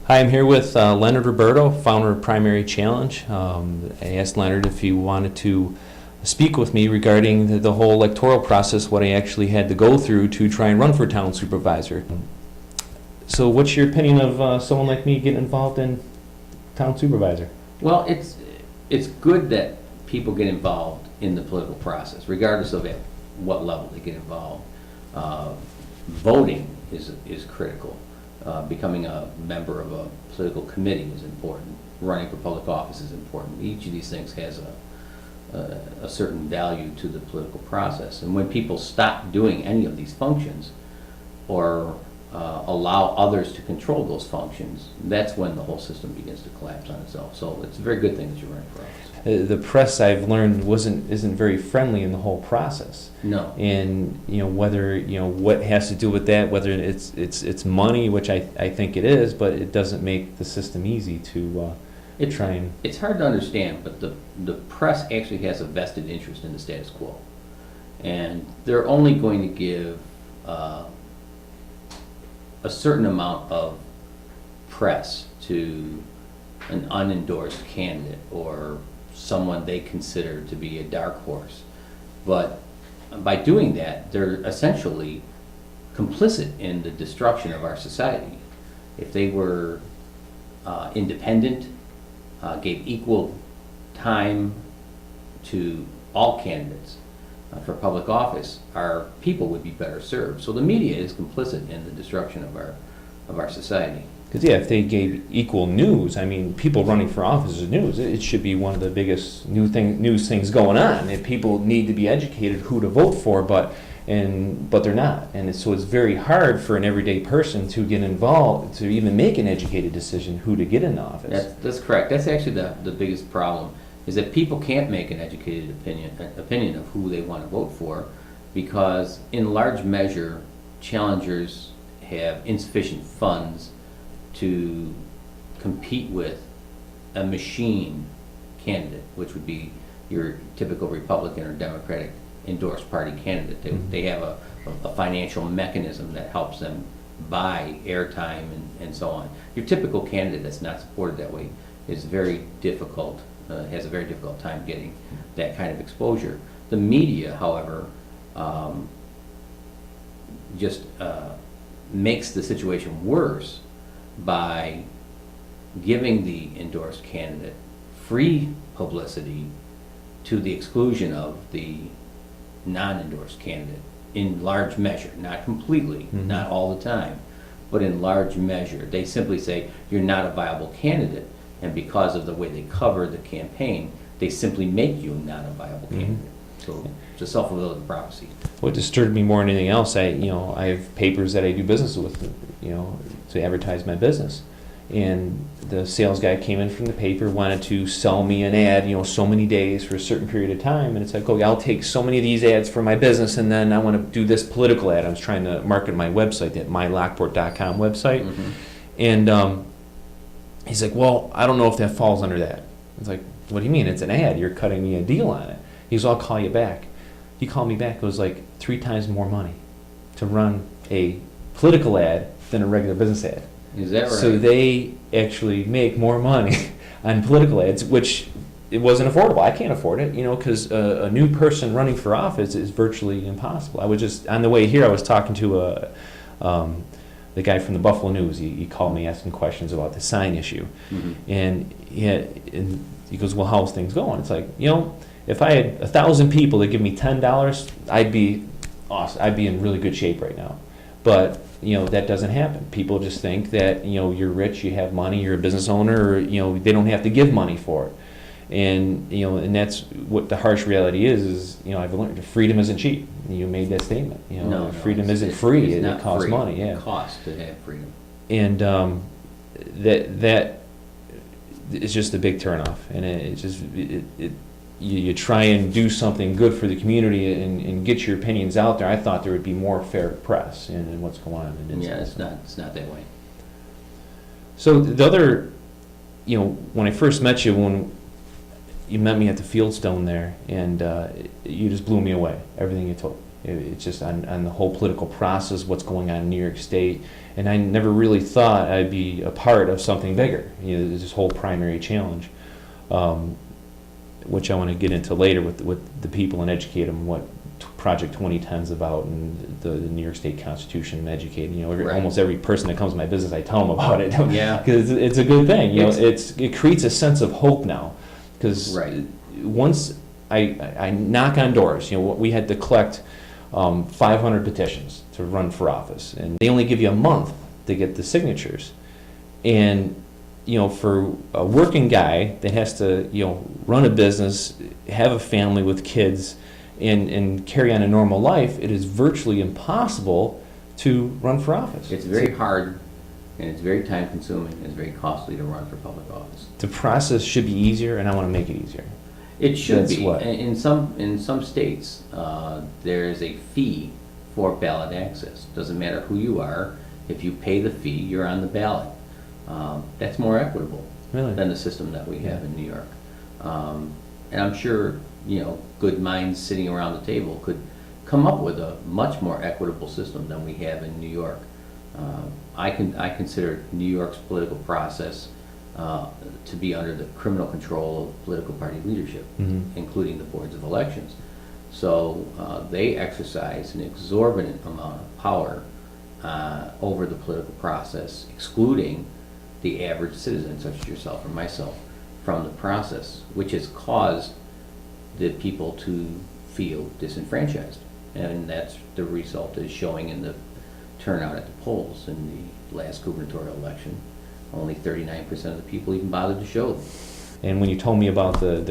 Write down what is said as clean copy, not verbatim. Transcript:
Hi, I'm here with Leonard Roberto, founder of Primary Challenge. I asked Leonard if he wanted to speak with me regarding the whole electoral process, what I actually had to go through to try and run for town supervisor. So what's your opinion of someone like me getting involved in town supervisor? Well, it's good that people get involved in the political process, regardless of at what level they get involved. Voting is critical. Becoming a member of a political committee is important. Running for public office is important. Each of these things has a certain value to the political process. And when people stop doing any of these functions or allow others to control those functions, that's when the whole system begins to collapse on itself. So it's a very good thing that you're running for office. The press, I've learned, isn't very friendly in the whole process. No. And whether what has to do with that, whether it's money, which I think it is, but it doesn't make the system easy to try and. It's hard to understand, but the press actually has a vested interest in the status quo, and they're only going to give a certain amount of press to an unendorsed candidate or someone they consider to be a dark horse. But by doing that, they're essentially complicit in the destruction of our society. If they were independent, gave equal time to all candidates for public office, our people would be better served. So the media is complicit in the destruction of our society. Because if they gave equal news, I mean, people running for office is news. It should be one of the biggest news things going on. And people need to be educated who to vote for, but they're not. And so it's very hard for an everyday person to get involved, to even make an educated decision who to get in office. That's correct. That's actually the biggest problem, is that people can't make an educated opinion of who they want to vote for, because in large measure, challengers have insufficient funds to compete with a machine candidate, which would be your typical Republican or Democratic endorsed party candidate. They have a financial mechanism that helps them buy airtime and so on. Your typical candidate that's not supported that way is very difficult, has a very difficult time getting that kind of exposure. The media, however, just makes the situation worse by giving the endorsed candidate free publicity to the exclusion of the non-endorsed candidate in large measure, not completely, not all the time, but in large measure. They simply say, you're not a viable candidate, and because of the way they cover the campaign, they simply make you not a viable candidate. So it's a self-fulfilling prophecy. What disturbed me more than anything else, I have papers that I do business with, to advertise my business. And the sales guy came in from the paper, wanted to sell me an ad, so many days for a certain period of time. And it's like, okay, I'll take so many of these ads for my business, and then I want to do this political ad. I was trying to market my website, that mylockport.com website. And he's like, well, I don't know if that falls under that. It's like, what do you mean? It's an ad. You're cutting me a deal on it. He's, I'll call you back. He called me back. It was like 3 times more money to run a political ad than a regular business ad. Is that right? So they actually make more money on political ads, which it wasn't affordable. I can't afford it, because a new person running for office is virtually impossible. I was just, on the way here, I was talking to the guy from the Buffalo News. He called me asking questions about the sign issue. And he goes, well, how's things going? It's like, if I had 1,000 people that give me $10, I'd be awesome. I'd be in really good shape right now. But that doesn't happen. People just think that you're rich, you have money, you're a business owner, or they don't have to give money for it. And and that's what the harsh reality is I've learned freedom isn't cheap. You made that statement. No, freedom isn't free. It costs free. money. Yeah, It costs to have freedom. And that is just a big turnoff. And you try and do something good for the community and get your opinions out there. I thought there would be more fair press in what's going on. It's not that way. So the other, when I first met you, when you met me at the Fieldstone there, and you just blew me away, everything you told. It's just on the whole political process, what's going on in New York State. And I never really thought I'd be a part of something bigger, this whole primary challenge, which I want to get into later with the people and educate them what Project 2010 is about, and the New York State Constitution, and educating. Right. Almost every person that comes to my business, I tell them about it. Yeah. Because it's a good thing. It creates a sense of hope now. Because Right. once I knock on doors, we had to collect 500 petitions to run for office, and they only give you a month to get the signatures. And for a working guy that has to run a business, have a family with kids, and carry on a normal life, it is virtually impossible to run for office. It's very hard, and it's very time consuming, and it's very costly to run for public office. The process should be easier, and I want to make it easier. It should That's be. what? In some states, there is a fee for ballot access. Doesn't matter who you are, if you pay the fee, you're on the ballot. That's more equitable Really? than the system that we have in New York. And I'm sure, good minds sitting around the table could come up with a much more equitable system than we have in New York. I consider New York's political process to be under the criminal control of political party leadership, including the boards of elections. So they exercise an exorbitant amount of power over the political process, excluding the average citizen, such as yourself or myself, from the process, which has caused the people to feel disenfranchised. And that's the result is showing in the turnout at the polls in the last gubernatorial election. Only 39% of the people even bothered to show them. And when you told me about the